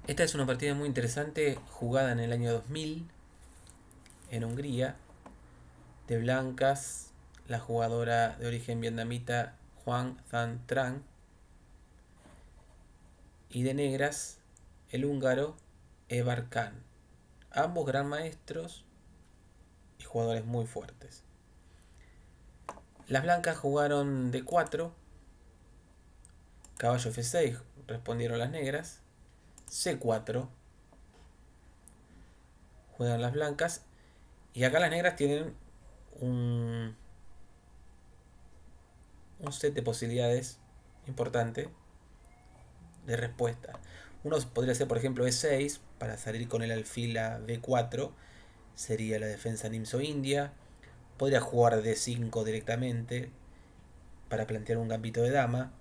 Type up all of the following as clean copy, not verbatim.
Esta es una partida muy interesante jugada en el año 2000 en Hungría. De blancas, la jugadora de origen vietnamita Hoang Thanh Tran. Y de negras, el húngaro Evar Khan. Ambos gran maestros y jugadores muy fuertes. Las blancas jugaron de 4, caballo F6, respondieron las negras, C4, juegan las blancas, y acá las negras tienen un, un set de posibilidades importante de respuesta. Uno podría ser, por ejemplo, E6 para salir con el alfil a B4, sería la defensa Nimzo-India. Podría jugar D5 directamente para plantear un gambito de dama.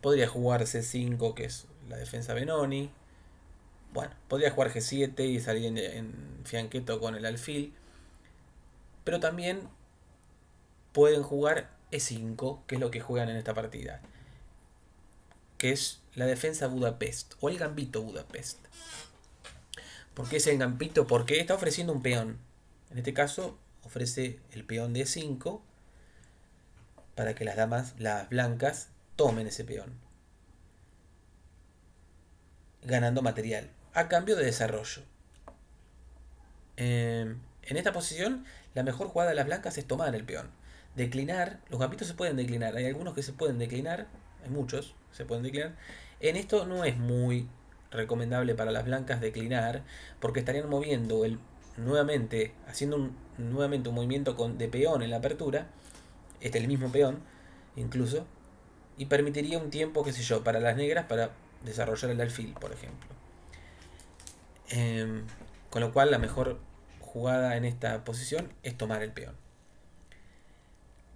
Podría jugar C5, que es la defensa Benoni. Bueno, podría jugar G7 y salir en fianqueto con el alfil. Pero también pueden jugar E5, que es lo que juegan en esta partida, que es la defensa Budapest o el gambito Budapest. ¿Por qué es el gambito? Porque está ofreciendo un peón. En este caso ofrece el peón de E5 para que las damas, las blancas, tomen ese peón, ganando material a cambio de desarrollo. En esta posición, la mejor jugada de las blancas es tomar el peón. Declinar, los gambitos se pueden declinar, hay algunos que se pueden declinar, hay muchos que se pueden declinar. En esto no es muy recomendable para las blancas declinar, porque estarían moviendo nuevamente, haciendo nuevamente un movimiento de peón en la apertura, el mismo peón incluso, y permitiría un tiempo, qué sé yo, para las negras para desarrollar el alfil, por ejemplo. Eh, con lo cual la mejor jugada en esta posición es tomar el peón.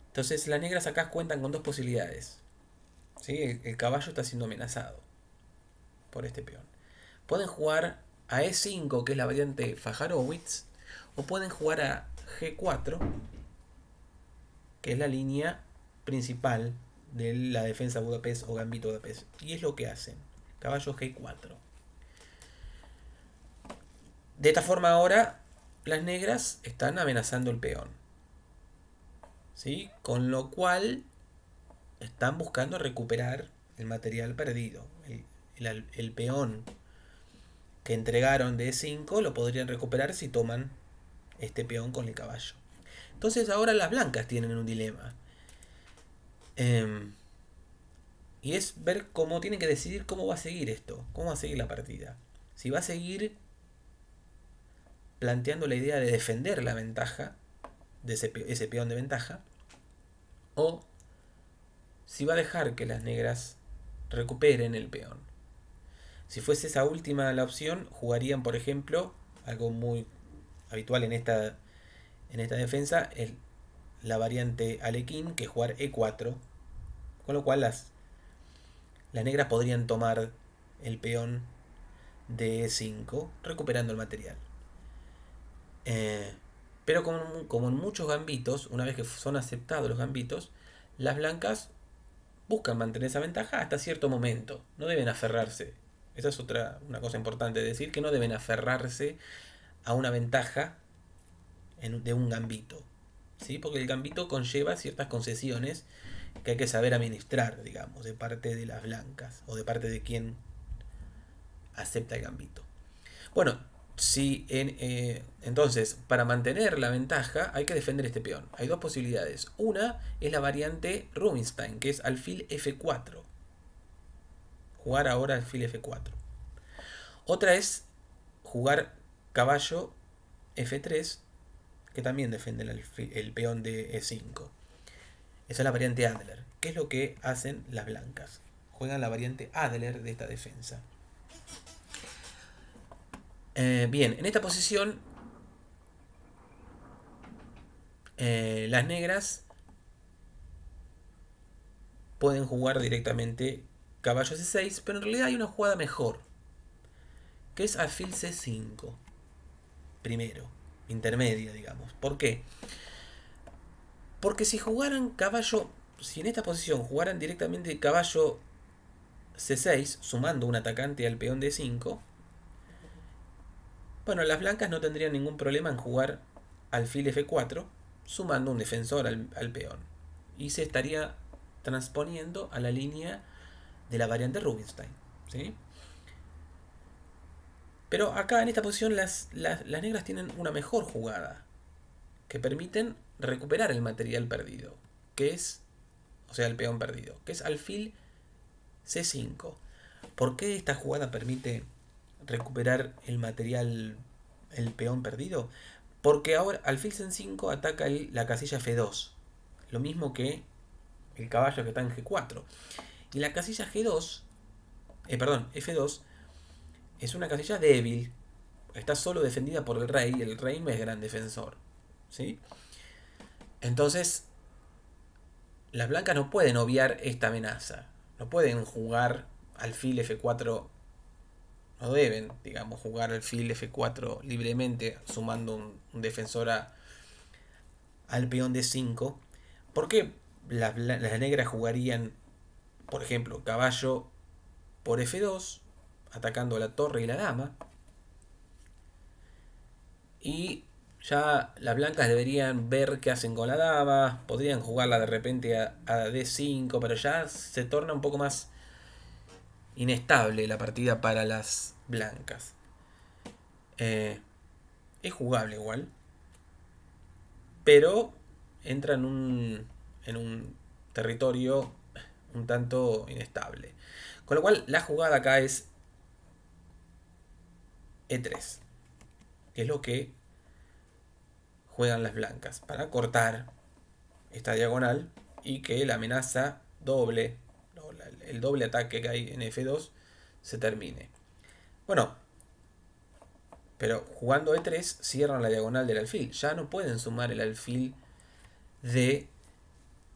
Entonces las negras acá cuentan con dos posibilidades. ¿Sí? El caballo está siendo amenazado por este peón. Pueden jugar a E5, que es la variante Fajarowicz, o pueden jugar a G4, que es la línea principal de la defensa Budapest o gambito Budapest. Y es lo que hacen. Caballo G4. De esta forma ahora las negras están amenazando el peón. ¿Sí? Con lo cual están buscando recuperar el material perdido. El peón que entregaron de E5 lo podrían recuperar si toman este peón con el caballo. Entonces ahora las blancas tienen un dilema. Eh, y es ver cómo tienen que decidir cómo va a seguir esto, cómo va a seguir la partida. Si va a seguir planteando la idea de defender la ventaja, de ese peón de ventaja, o si va a dejar que las negras recuperen el peón. Si fuese esa última la opción, jugarían, por ejemplo, algo muy habitual en esta defensa, es la variante Alekhine, que es jugar E4, con lo cual las negras podrían tomar el peón de E5, recuperando el material. Eh, pero como en muchos gambitos, una vez que son aceptados los gambitos, las blancas buscan mantener esa ventaja hasta cierto momento. No deben aferrarse. Esa es una cosa importante de decir, que no deben aferrarse a una ventaja de un gambito. ¿Sí? Porque el gambito conlleva ciertas concesiones que hay que saber administrar, digamos, de parte de las blancas o de parte de quien acepta el gambito. Bueno, entonces, para mantener la ventaja hay que defender este peón. Hay dos posibilidades. Una es la variante Rubinstein, que es alfil F4. Jugar ahora alfil F4. Otra es jugar caballo F3, que también defiende el peón de E5. Esa es la variante Adler. ¿Qué es lo que hacen las blancas? Juegan la variante Adler de esta defensa. Bien, en esta posición las negras pueden jugar directamente caballo C6, pero en realidad hay una jugada mejor, que es alfil C5, primero, intermedia, digamos. ¿Por qué? Porque si jugaran caballo, si en esta posición jugaran directamente caballo C6, sumando un atacante al peón D5, Bueno, las blancas no tendrían ningún problema en jugar alfil F4, sumando un defensor al peón. Y se estaría transponiendo a la línea de la variante Rubinstein. ¿Sí? Pero acá en esta posición las negras tienen una mejor jugada, que permiten recuperar el material perdido, que es, o sea, el peón perdido, que es alfil C5. ¿Por qué esta jugada permite recuperar el material, el peón perdido? Porque ahora alfil C5 ataca la casilla F2, lo mismo que el caballo que está en G4. Y la casilla G2, perdón, F2, es una casilla débil, está solo defendida por el rey, y el rey no es gran defensor. ¿Sí? Entonces, las blancas no pueden obviar esta amenaza. No pueden jugar alfil F4, no deben, digamos, jugar alfil F4 libremente, sumando un defensor al peón D5. Porque las negras jugarían, por ejemplo, caballo por F2, atacando la torre y la dama. Y ya las blancas deberían ver qué hacen con la dama. Podrían jugarla de repente a D5, pero ya se torna un poco más inestable la partida para las blancas. Es jugable igual, pero entra en un territorio un tanto inestable. Con lo cual la jugada acá es E3, que es lo que juegan las blancas para cortar esta diagonal y que la amenaza doble, el doble ataque que hay en F2 se termine. Bueno, pero jugando E3 cierran la diagonal del alfil. Ya no pueden sumar el alfil de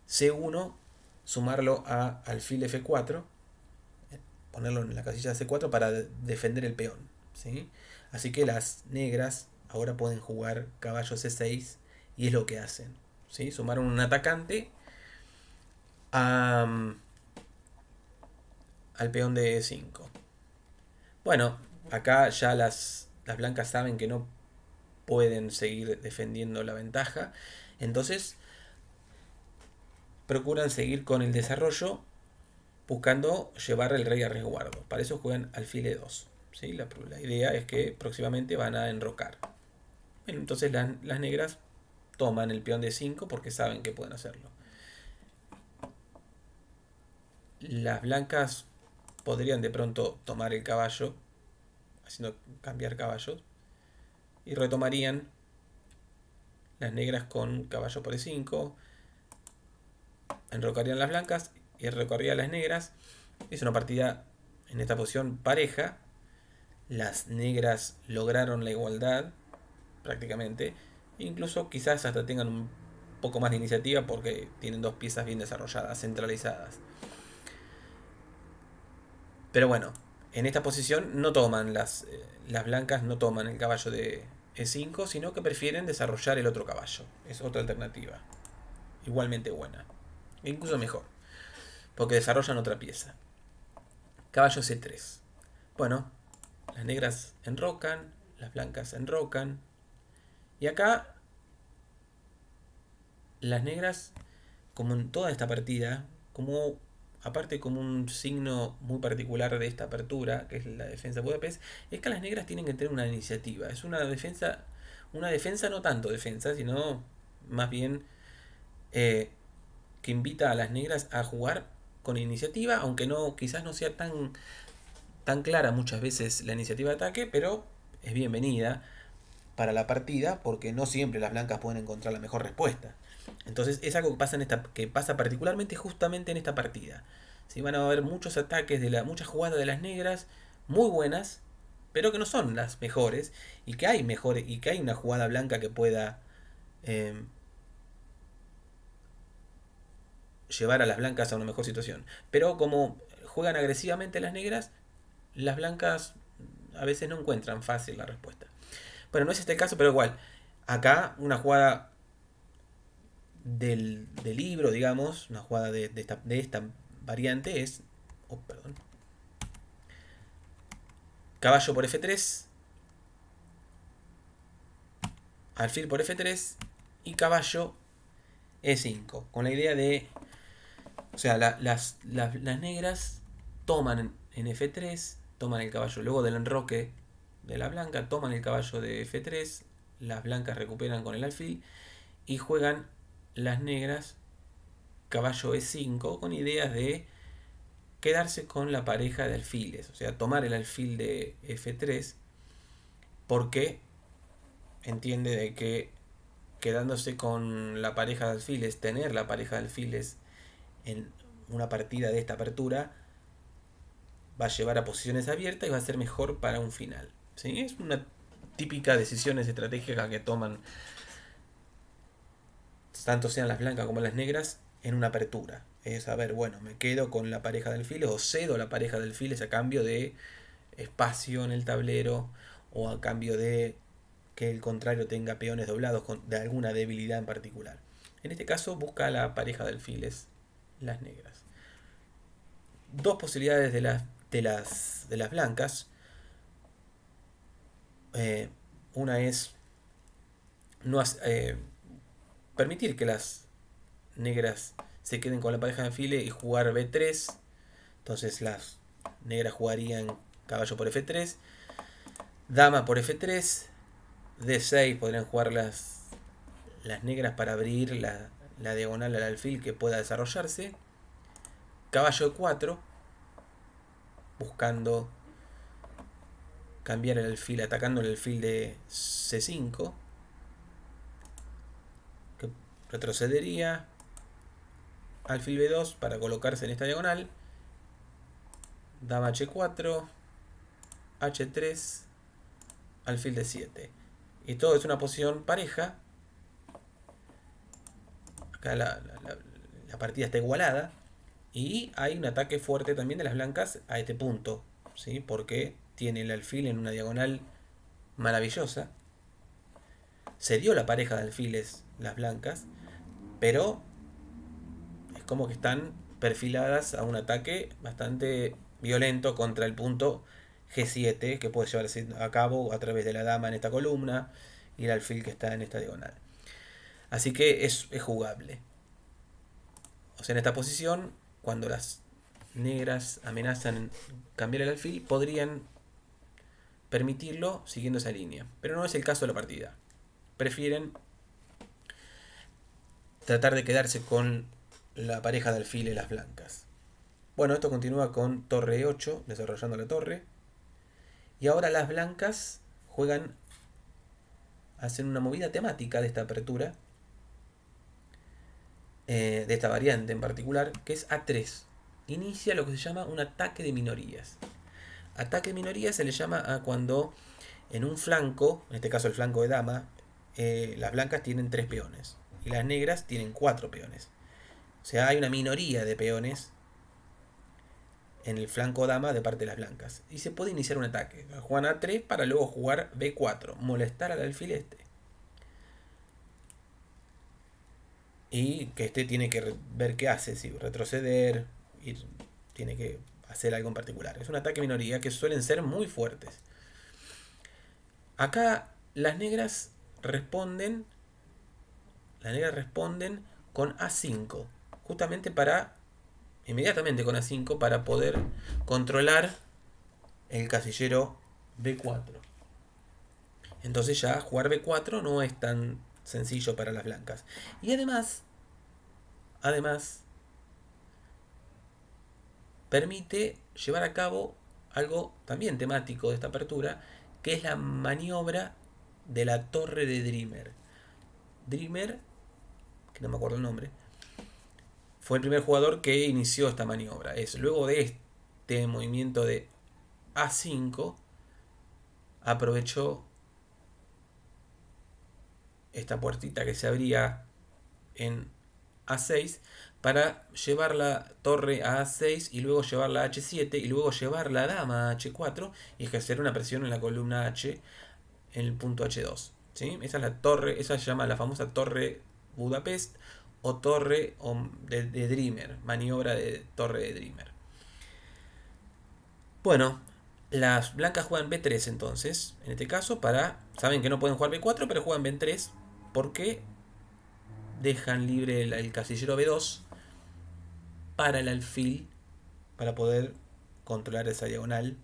C1, sumarlo a alfil F4, ponerlo en la casilla C4 para defender el peón. ¿Sí? Así que las negras ahora pueden jugar caballo C6 y es lo que hacen. ¿Sí? Sumaron un atacante a, al peón de E5. Bueno, acá ya las blancas saben que no pueden seguir defendiendo la ventaja. Entonces procuran seguir con el desarrollo buscando llevar el rey a resguardo. Para eso juegan alfil E2. ¿Sí? La idea es que próximamente van a enrocar. Bueno, entonces las negras toman el peón de 5 porque saben que pueden hacerlo. Las blancas podrían de pronto tomar el caballo, haciendo cambiar caballos, y retomarían las negras con caballo por E5, enrocarían las blancas y enrocarían las negras. Es una partida en esta posición pareja. Las negras lograron la igualdad prácticamente. Incluso quizás hasta tengan un poco más de iniciativa porque tienen dos piezas bien desarrolladas, centralizadas. Pero bueno, en esta posición no toman las blancas, no toman el caballo de E5, sino que prefieren desarrollar el otro caballo. Es otra alternativa. Igualmente buena. E incluso mejor. Porque desarrollan otra pieza. Caballo C3. Bueno, las negras enrocan, las blancas enrocan. Y acá las negras, como en toda esta partida, como aparte como un signo muy particular de esta apertura, que es la defensa de Budapest, es que las negras tienen que tener una iniciativa. Es una defensa no tanto defensa, sino más bien que invita a las negras a jugar con iniciativa, aunque no, quizás no sea tan clara muchas veces la iniciativa de ataque, pero es bienvenida para la partida porque no siempre las blancas pueden encontrar la mejor respuesta. Entonces es algo que pasa particularmente justamente en esta partida. ¿Sí? Van a haber muchos ataques, muchas jugadas de las negras muy buenas, pero que no son las mejores y que hay mejores y que hay una jugada blanca que pueda eh, llevar a las blancas a una mejor situación. Pero como juegan agresivamente las negras, las blancas a veces no encuentran fácil la respuesta. Bueno, no es este el caso, pero igual. Acá una jugada del libro, digamos, una jugada de esta variante es... Oh, perdón. Caballo por F3. alfil por F3 y caballo E5. Con la idea de, o sea, las negras toman en F3, toman el caballo luego del enroque de la blanca, toman el caballo de F3, las blancas recuperan con el alfil y juegan las negras caballo E5 con ideas de quedarse con la pareja de alfiles, o sea, tomar el alfil de F3 porque entiende de que quedándose con la pareja de alfiles, tener la pareja de alfiles en una partida de esta apertura va a llevar a posiciones abiertas y va a ser mejor para un final. ¿Sí? Es una típica decisiones estratégicas que toman tanto sean las blancas como las negras en una apertura. Es a ver, bueno, me quedo con la pareja de alfiles o cedo la pareja de alfiles a cambio de espacio en el tablero o a cambio de que el contrario tenga peones doblados de alguna debilidad en particular. En este caso busca la pareja de alfiles, las negras. Dos posibilidades de las blancas. Eh, una es no permitir que las negras se queden con la pareja de alfiles y jugar B3. Entonces las negras jugarían caballo por F3, dama por F3, D6 podrían jugar las negras para abrir la diagonal al alfil que pueda desarrollarse. Caballo E4, buscando cambiar el alfil, atacando el alfil de C5, que retrocedería. Alfil B2 para colocarse en esta diagonal. Dama H4, H3, alfil D7. Y todo es una posición pareja. Acá la partida está igualada. Y hay un ataque fuerte también de las blancas a este punto, ¿sí? Porque tiene el alfil en una diagonal maravillosa. Se dio la pareja de alfiles las blancas, pero es como que están perfiladas a un ataque bastante violento contra el punto G7 que puede llevarse a cabo a través de la dama en esta columna y el alfil que está en esta diagonal. Así que es jugable. O sea, en esta posición, cuando las negras amenazan cambiar el alfil, podrían permitirlo siguiendo esa línea. Pero no es el caso de la partida. Prefieren tratar de quedarse con la pareja de alfiles las blancas. Bueno, esto continúa con torre E8, desarrollando la torre. Y ahora las blancas hacen una movida temática de esta apertura, de esta variante en particular, que es A3. Inicia lo que se llama un ataque de minorías. Ataque de minorías se le llama a cuando en un flanco, en este caso el flanco de dama, las blancas tienen 3 peones y las negras tienen 4 peones. O sea, hay una minoría de peones en el flanco dama de parte de las blancas. Y se puede iniciar un ataque. Juegan A3 para luego jugar B4, molestar al alfil este. Y que este tiene que ver qué hace, si retroceder, tiene que hacer algo en particular. Es un ataque minoría que suelen ser muy fuertes. Acá responden, las negras responden con A5, justamente inmediatamente con A5 para poder controlar el casillero B4. Entonces ya jugar B4 no es tan sencillo para las blancas. Y además permite llevar a cabo algo también temático de esta apertura, que es la maniobra de la torre de Dreamer. Dreamer, que no me acuerdo el nombre, fue el primer jugador que inició esta maniobra. Es luego de este movimiento de A5, aprovechó esta puertita que se abría en A6 para llevar la torre a A6 y luego llevarla a H7 y luego llevar la dama a H4 y ejercer una presión en la columna H en el punto H2. ¿Sí? Esa es la torre, esa se llama la famosa torre Budapest o torre de Dreamer, maniobra de torre de Dreamer. Bueno, Las blancas juegan B3 entonces, en este caso, saben que no pueden jugar B4, pero juegan B3 porque dejan libre el casillero B2 para el alfil, para poder controlar esa diagonal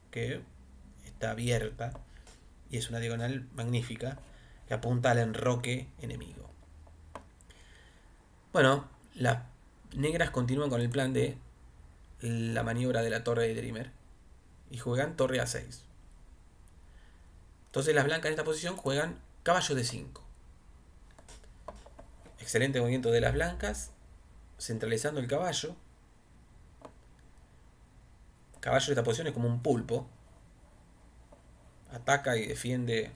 que está abierta y es una diagonal magnífica que apunta al enroque enemigo. Bueno, las negras continúan con el plan de la maniobra de la torre de Dreamer y juegan torre A6. Entonces las blancas en esta posición juegan caballo D5. Excelente movimiento de las blancas, centralizando el caballo. Caballo en esta posición es como un pulpo. Ataca y defiende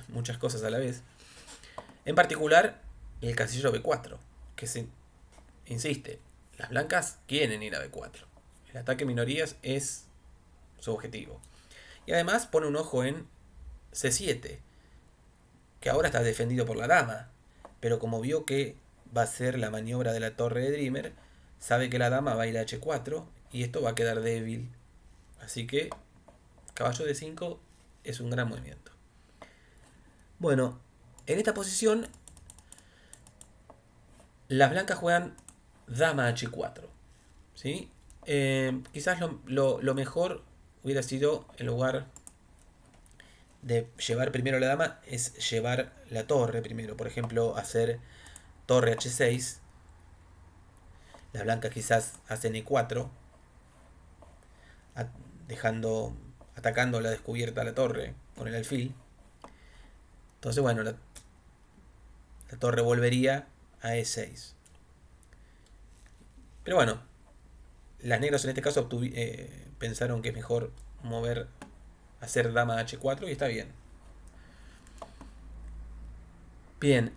muchas cosas a la vez. En particular, el casillero B4, que se insiste, las blancas quieren ir a B4. El ataque minorías es su objetivo. Y además pone un ojo en C7, que ahora está defendido por la dama. Pero como vio que va a ser la maniobra de la torre de Dreamer, sabe que la dama va a ir a H4 y esto va a quedar débil. Así que caballo de 5 es un gran movimiento. Bueno, en esta posición las blancas juegan dama H4. ¿Sí? Quizás lo mejor hubiera sido, en lugar de llevar primero la dama, es llevar la torre primero. Por ejemplo, hacer torre H6. Las blancas quizás hacen E4, dejando, atacando la descubierta a la torre con el alfil. Entonces, bueno, la torre volvería a E6. Pero bueno, las negras en este caso pensaron que es mejor mover, hacer dama H4 y está bien. Bien,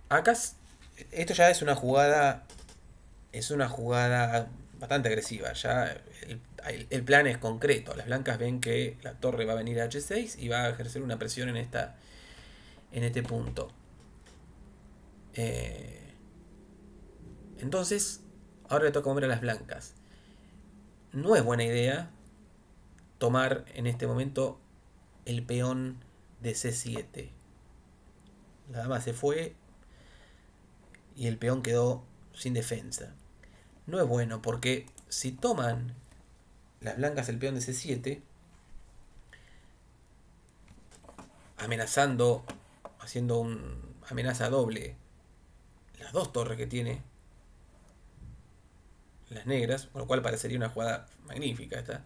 acá esto ya es una jugada bastante agresiva. Ya el plan es concreto. Las blancas ven que la torre va a venir a H6 y va a ejercer una presión en este punto. Entonces, ahora le toca mover a las blancas. No es buena idea tomar en este momento el peón de C7. La dama se fue y el peón quedó sin defensa. No es bueno porque si toman las blancas el peón de C7, amenazando, haciendo una amenaza doble, las dos torres que tiene las negras, con lo cual parecería una jugada magnífica esta.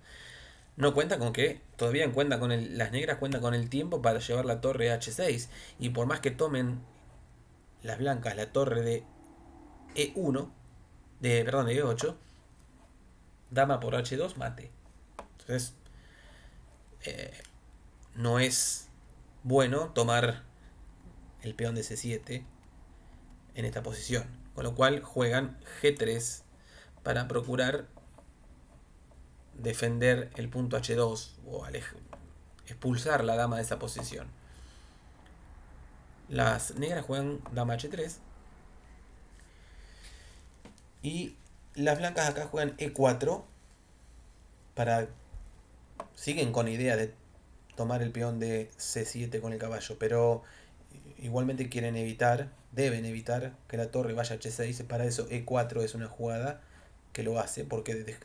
No cuenta con que, todavía cuenta con las negras cuentan con el tiempo para llevar la torre a H6. Y por más que tomen las blancas la torre de E1, de E8, dama por H2, mate. Entonces, eh, no es bueno tomar el peón de C7 en esta posición. Con lo cual juegan G3 para procurar defender el punto H2 o expulsar la dama de esa posición. Las negras juegan dama H3 y las blancas acá juegan E4 para... Siguen con idea de tomar el peón de C7 con el caballo, pero igualmente deben evitar que la torre vaya a H6. Para eso E4 es una jugada que lo hace, porque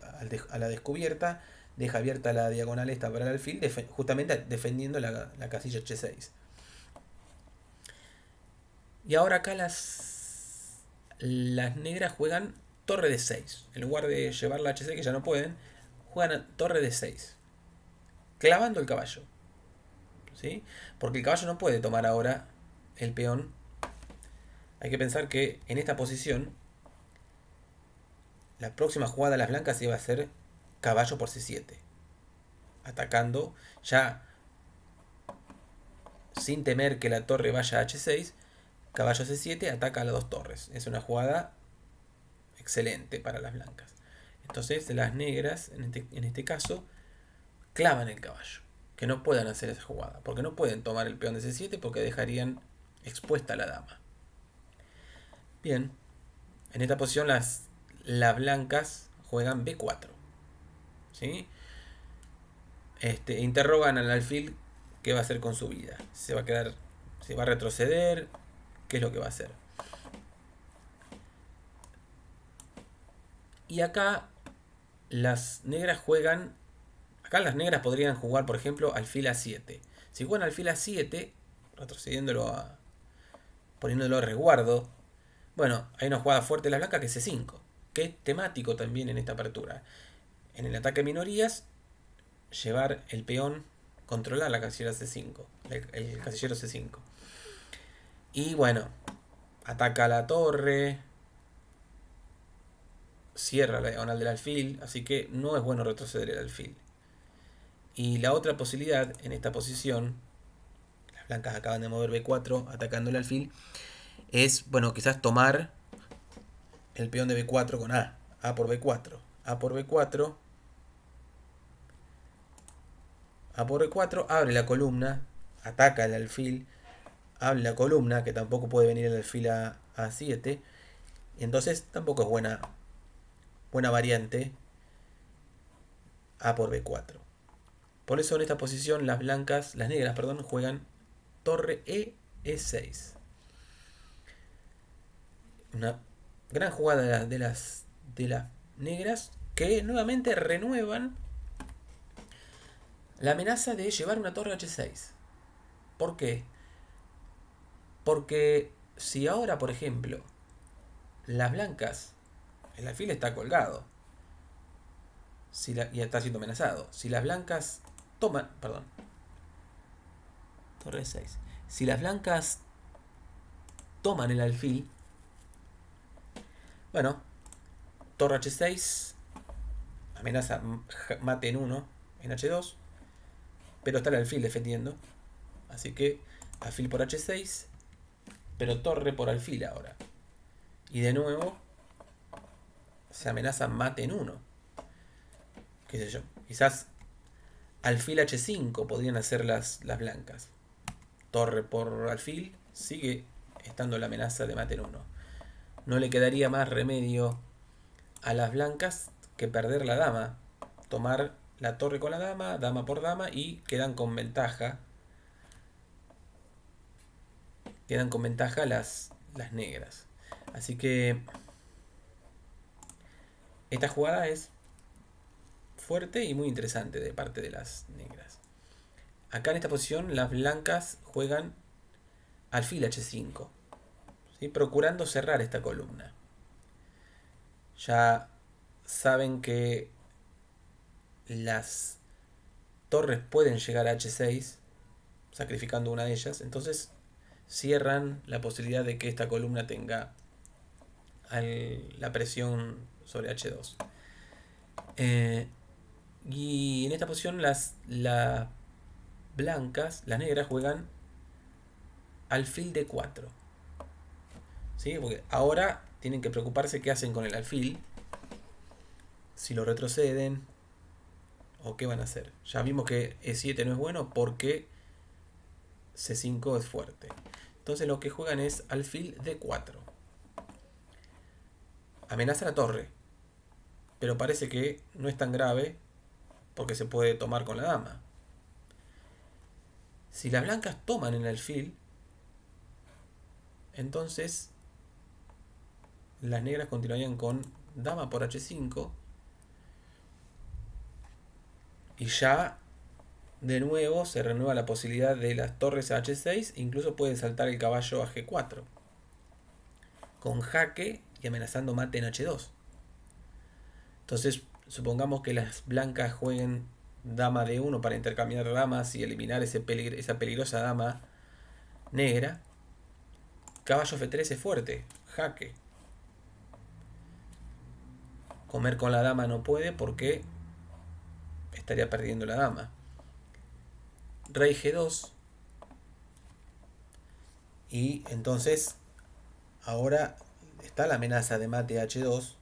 a la descubierta deja abierta la diagonal esta para el alfil, justamente defendiendo la casilla H6. Y ahora acá las negras juegan torre de 6. En lugar de llevar la H6, que ya no pueden, juegan torre de 6. Clavando el caballo. ¿Sí? Porque el caballo no puede tomar ahora el peón. Hay que pensar que en esta posición la próxima jugada de las blancas iba a ser caballo por C7. Atacando ya sin temer que la torre vaya a H6. Caballo C7 ataca a las dos torres. Es una jugada excelente para las blancas. Entonces las negras, en este caso, clavan el caballo. Que no puedan hacer esa jugada. Porque no pueden tomar el peón de C7 porque dejarían expuesta a la dama. Bien. En esta posición las blancas juegan B4. ¿sí? Interrogan al alfil qué va a hacer con su vida. Se va a quedar, se va a retroceder, qué es lo que va a hacer. Y acá las negras juegan. Acá las negras podrían jugar, por ejemplo, alfil a7. Si juegan alfil a7, retrocediéndolo a. Poniéndolo a resguardo. Bueno, hay una jugada fuerte de las blancas que es c5, que es temático también en esta apertura. En el ataque a minorías, llevar el peón, controlar la casillera c5, el casillero c5. Y bueno, ataca la torre, cierra la diagonal del alfil, así que no es bueno retroceder el alfil. Y la otra posibilidad en esta posición, las blancas acaban de mover b4 atacando el alfil, es, bueno, quizás tomar el peón de b4 con a por b4, a por b4, a por b4, abre la columna, ataca el alfil, abre la columna, que tampoco puede venir el alfil a a7, y entonces tampoco es buena variante a por b4. Por eso en esta posición las blancas, las negras, perdón, juegan torre e6. Una gran jugada de las negras que nuevamente renuevan la amenaza de llevar una torre h6. ¿Por qué? Porque si ahora, por ejemplo, las blancas, el alfil está colgado y está siendo amenazado. Si las blancas toman, perdón, torre 6. Si las blancas toman el alfil, bueno, torre h6, amenaza mate en 1 en h2, pero está el alfil defendiendo, así que alfil por h6, pero torre por alfil ahora. Y de nuevo se amenaza mate en 1. Qué sé yo, quizás alfil h5 podrían hacer las blancas. Torre por alfil, sigue estando la amenaza de mate en 1. No le quedaría más remedio a las blancas que perder la dama. Tomar la torre con la dama, dama por dama, y quedan con ventaja. Quedan con ventaja las negras. Así que esta jugada es fuerte y muy interesante de parte de las negras. Acá en esta posición las blancas juegan alfil h5, ¿sí? Procurando cerrar esta columna. Ya saben que las torres pueden llegar a h6, sacrificando una de ellas, entonces cierran la posibilidad de que esta columna tenga la presión sobre h2. Y en esta posición las blancas, las negras, juegan alfil d4. ¿Sí? Porque ahora tienen que preocuparse qué hacen con el alfil, si lo retroceden o qué van a hacer. Ya vimos que e7 no es bueno porque c5 es fuerte. Entonces lo que juegan es alfil d4. Amenaza la torre, pero parece que no es tan grave porque se puede tomar con la dama. Si las blancas toman el alfil, entonces las negras continuarían con dama por h5 y ya de nuevo se renueva la posibilidad de las torres a h6, incluso pueden saltar el caballo a g4 con jaque y amenazando mate en h2. Entonces supongamos que las blancas jueguen dama d1 para intercambiar damas y eliminar esa peligrosa dama negra. Caballo f3 es fuerte, jaque. Comer con la dama no puede porque estaría perdiendo la dama. Rey g2. Y entonces ahora está la amenaza de mate h2,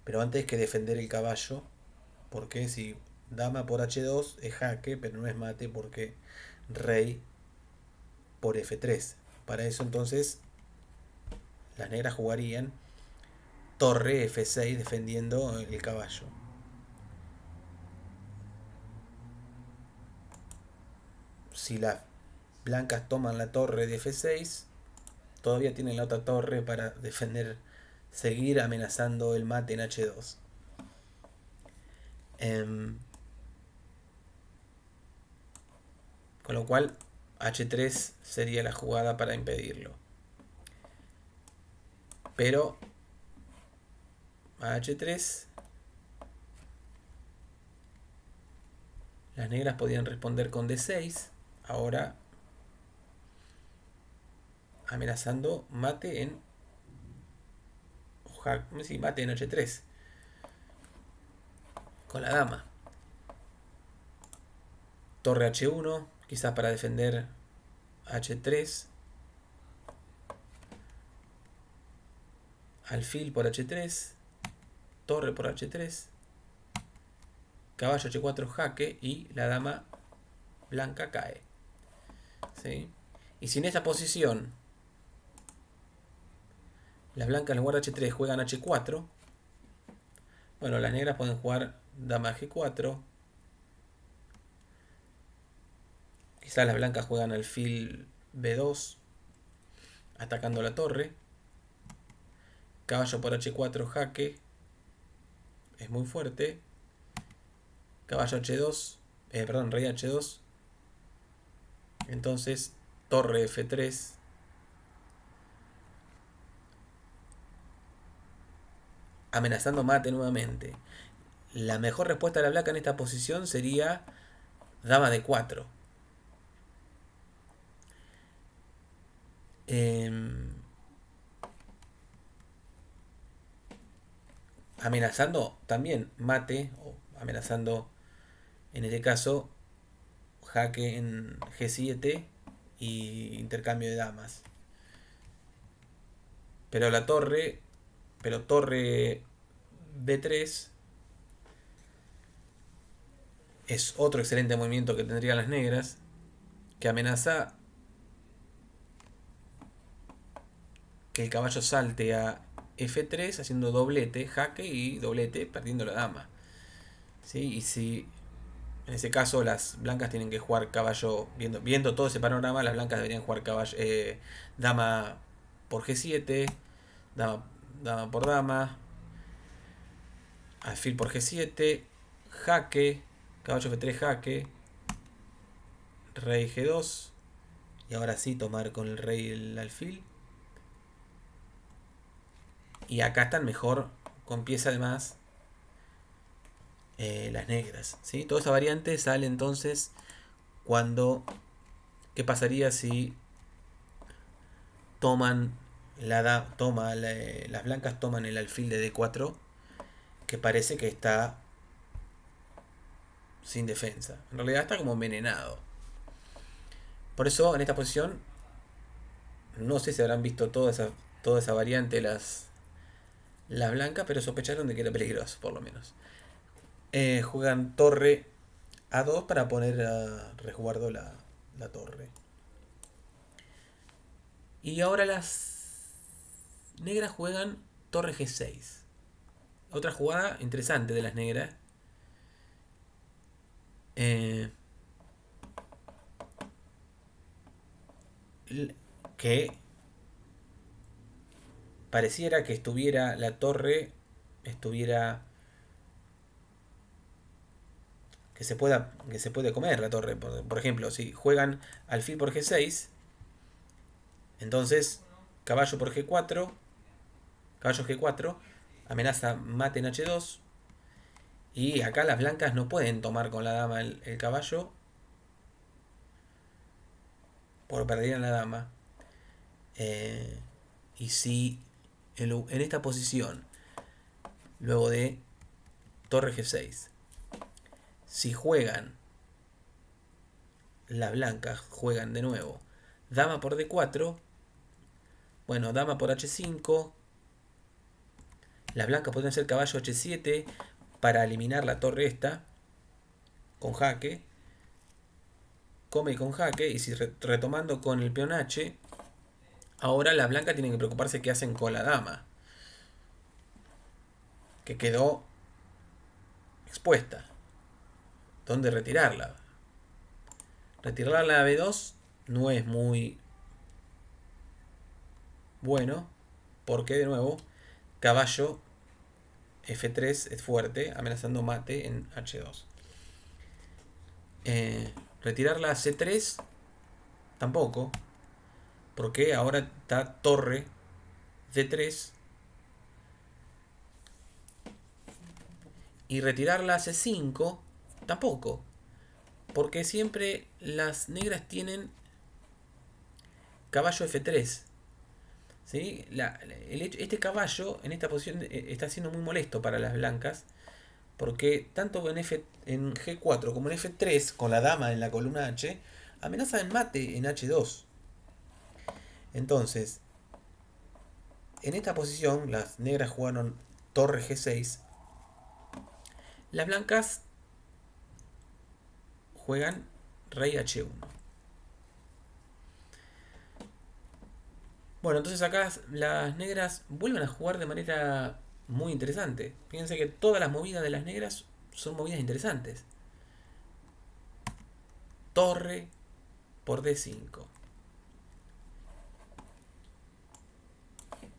pero antes hay que defender el caballo, porque si dama por h2 es jaque, pero no es mate porque rey por f3. Para eso entonces las negras jugarían torre f6 defendiendo el caballo. si las blancas toman la torre de F6, todavía tienen la otra torre para defender, seguir amenazando el mate en H2. Con lo cual H3 sería la jugada para impedirlo. Pero a H3 las negras podían responder con D6. Ahora amenazando mate en... Sí, mate en H3. Con la dama. Torre H1, quizás para defender H3. Alfil por H3. Torre por H3. Caballo H4 jaque y la dama blanca cae. ¿Sí? Y si en esta posición las blancas en lugar de H3 juegan H4, bueno, las negras pueden jugar dama G4. Quizás las blancas juegan alfil B2, atacando la torre. Caballo por H4 jaque, es muy fuerte. Caballo H2, perdón, rey H2. Entonces, torre F3. Amenazando mate nuevamente. La mejor respuesta de la blanca en esta posición sería dama D4. Amenazando también mate, o amenazando en este caso jaque en G7 y intercambio de damas. Pero la torre, torre B3 es otro excelente movimiento que tendrían las negras, que amenaza que el caballo salte a F3 haciendo doblete, jaque y doblete, perdiendo la dama. ¿Sí? Y si en ese caso las blancas tienen que jugar caballo, viendo todo ese panorama, las blancas deberían jugar caballo, dama por G7, dama por dama, alfil por G7, jaque, caballo F3 jaque, rey G2, y ahora sí tomar con el rey el alfil. Y acá están mejor con pieza además las negras. ¿Sí? Toda esa variante sale entonces cuando... ¿Qué pasaría si toman las blancas toman el alfil de D4, que parece que está sin defensa? En realidad está como envenenado. Por eso en esta posición no sé si habrán visto toda esa variante las blancas, pero sospecharon de que era peligroso por lo menos. Juegan torre A2 para poner a resguardo la torre. Y ahora las negras juegan torre G6. Otra jugada interesante de las negras. Que pareciera que estuviera la torre, estuviera... que se puede comer la torre. Por ejemplo, si juegan alfil por G6, entonces caballo por G4, caballo G4, amenaza mate en H2. Y acá las blancas no pueden tomar con la dama el caballo, porque perderían la dama. Y si en esta posición, luego de torre G6, si juegan las blancas, juegan de nuevo dama por D4, bueno, dama por H5, las blancas pueden hacer caballo H7 para eliminar la torre esta con jaque, come con jaque, y si retomando con el peón H, ahora las blancas tienen que preocuparse qué hacen con la dama, que quedó expuesta. ¿Dónde retirarla? Retirar la B2 no es muy bueno, porque de nuevo, caballo F3 es fuerte, amenazando mate en H2. Retirar la C3 tampoco, porque ahora está torre D3. Y retirar la C5 tampoco, porque siempre las negras tienen caballo F3. ¿Sí? Este caballo en esta posición está siendo muy molesto para las blancas, porque tanto en G4 como en F3, con la dama en la columna H, amenaza en mate en H2. Entonces, en esta posición, las negras jugaron torre G6. Las blancas juegan rey H1. Bueno, entonces acá las negras vuelven a jugar de manera muy interesante. Fíjense que todas las movidas de las negras son movidas interesantes. Torre por D5.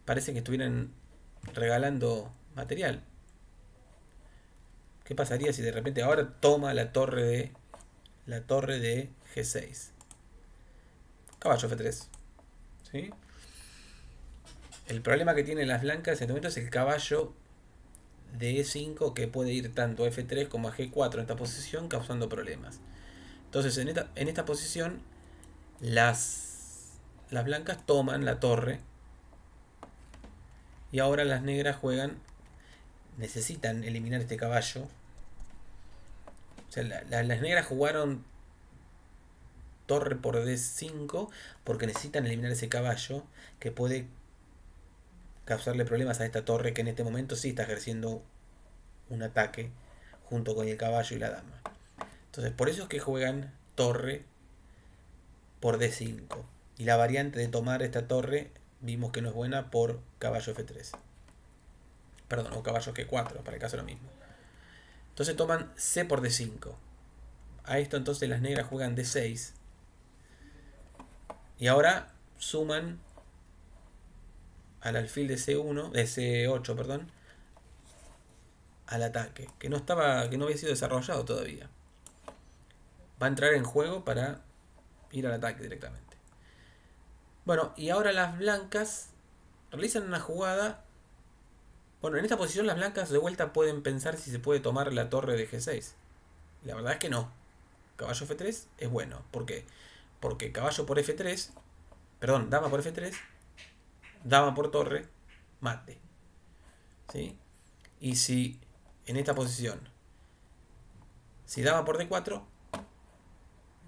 Parece que estuvieran regalando material. ¿Qué pasaría si de repente ahora toma la torre de G6? Caballo F3. ¿Sí? El problema que tienen las blancas en este momento es el caballo de E5, que puede ir tanto a F3 como a G4 en esta posición, causando problemas. Entonces en esta posición las blancas toman la torre y ahora las negras necesitan eliminar este caballo. O sea, las negras jugaron torre por D5 porque necesitan eliminar ese caballo que puede causarle problemas a esta torre, que en este momento sí está ejerciendo un ataque junto con el caballo y la dama. Entonces por eso es que juegan torre por D5. Y la variante de tomar esta torre vimos que no es buena por caballo F3. Perdón, o caballo G4, para el caso lo mismo. Entonces toman C por D5. A esto entonces las negras juegan D6. Y ahora suman al alfil de C1, de C8, perdón, al ataque, que no había sido desarrollado todavía. Va a entrar en juego para ir al ataque directamente. Bueno, y ahora las blancas realizan una jugada. Bueno, en esta posición las blancas de vuelta pueden pensar si se puede tomar la torre de G6. La verdad es que no. Caballo F3 es bueno. ¿Por qué? Porque caballo por F3, perdón, dama por F3, dama por torre, mate. ¿Sí? Y si en esta posición, si dama por D4,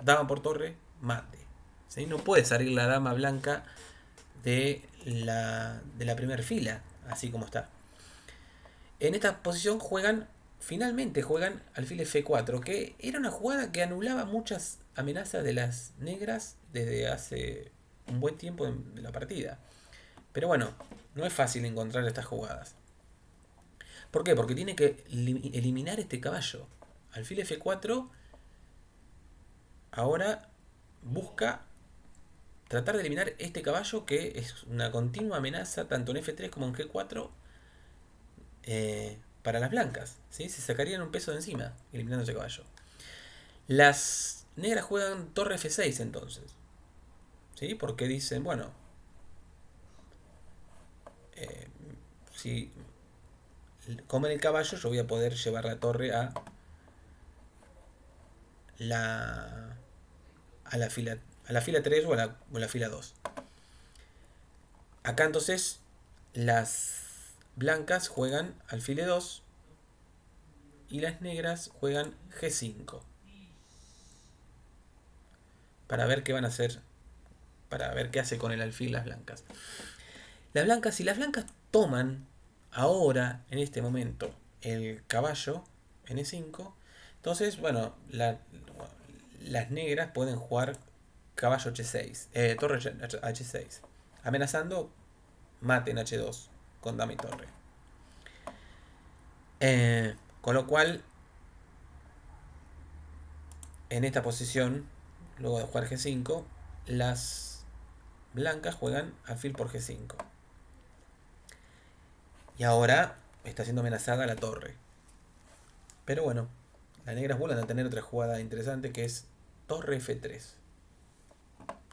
dama por torre, mate. ¿Sí? No puede salir la dama blanca de la primera fila, así como está. En esta posición finalmente juegan alfil F4, que era una jugada que anulaba muchas amenazas de las negras desde hace un buen tiempo en la partida. Pero bueno, no es fácil encontrar estas jugadas. ¿Por qué? Porque tiene que eliminar este caballo. Alfil F4 ahora busca tratar de eliminar este caballo, que es una continua amenaza tanto en F3 como en G4 para las blancas. ¿Sí? Se sacarían un peso de encima eliminando ese caballo. Las negras juegan torre F6 entonces. ¿Sí? Porque dicen, bueno, si comen el caballo, yo voy a poder llevar la torre la a la fila 3 o a la fila 2. Acá entonces las blancas juegan alfil E2 y las negras juegan G5 para ver qué van a hacer, para ver qué hace con el alfil las blancas. Si las blancas toman ahora, en este momento, el caballo en E5, entonces, bueno, las negras pueden jugar caballo H6, torre H6, amenazando mate en H2 con dama y torre. Con lo cual, en esta posición, luego de jugar G5, las blancas juegan alfil por G5. Y ahora está siendo amenazada la torre. Pero bueno, las negras vuelven a tener otra jugada interesante que es torre F3, que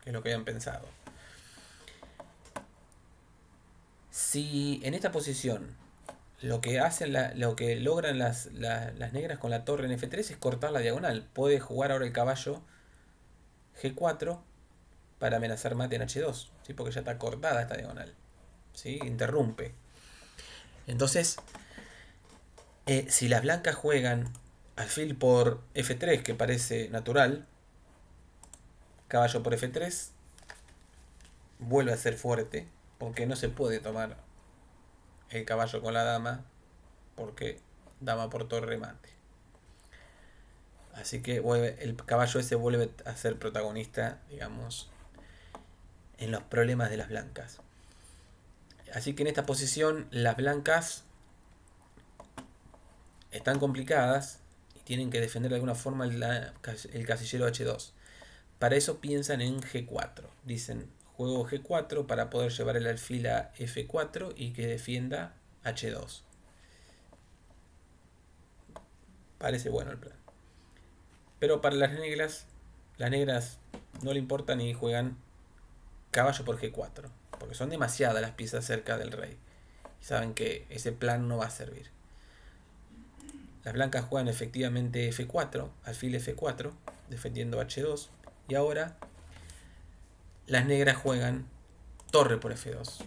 es lo que habían pensado. Si en esta posición lo que hacen lo que logran las negras con la torre en F3 es cortar la diagonal, puede jugar ahora el caballo G4 para amenazar mate en H2, ¿sí? Porque ya está cortada esta diagonal, ¿sí? Interrumpe. Entonces, si las blancas juegan alfil por F3, que parece natural, caballo por F3, vuelve a ser fuerte, porque no se puede tomar el caballo con la dama, porque dama por torre mate. Así que el caballo ese vuelve a ser protagonista, digamos, en los problemas de las blancas. Así que en esta posición las blancas están complicadas y tienen que defender de alguna forma el casillero H2. Para eso piensan en G4. Dicen, juego G4 para poder llevar el alfil a F4 y que defienda H2. Parece bueno el plan. Pero para las negras no le importan y juegan caballo por G4. Porque son demasiadas las piezas cerca del rey. Y saben que ese plan no va a servir. Las blancas juegan efectivamente F4, alfil F4, defendiendo H2. Y ahora las negras juegan torre por F2.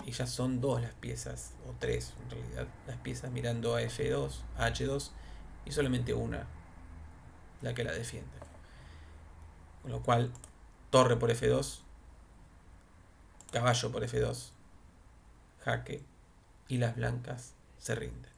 Y ya son dos las piezas, o tres en realidad, las piezas mirando a F2, a H2, y solamente una la que la defiende. Con lo cual, torre por F2, caballo por F2, jaque, y las blancas se rinden.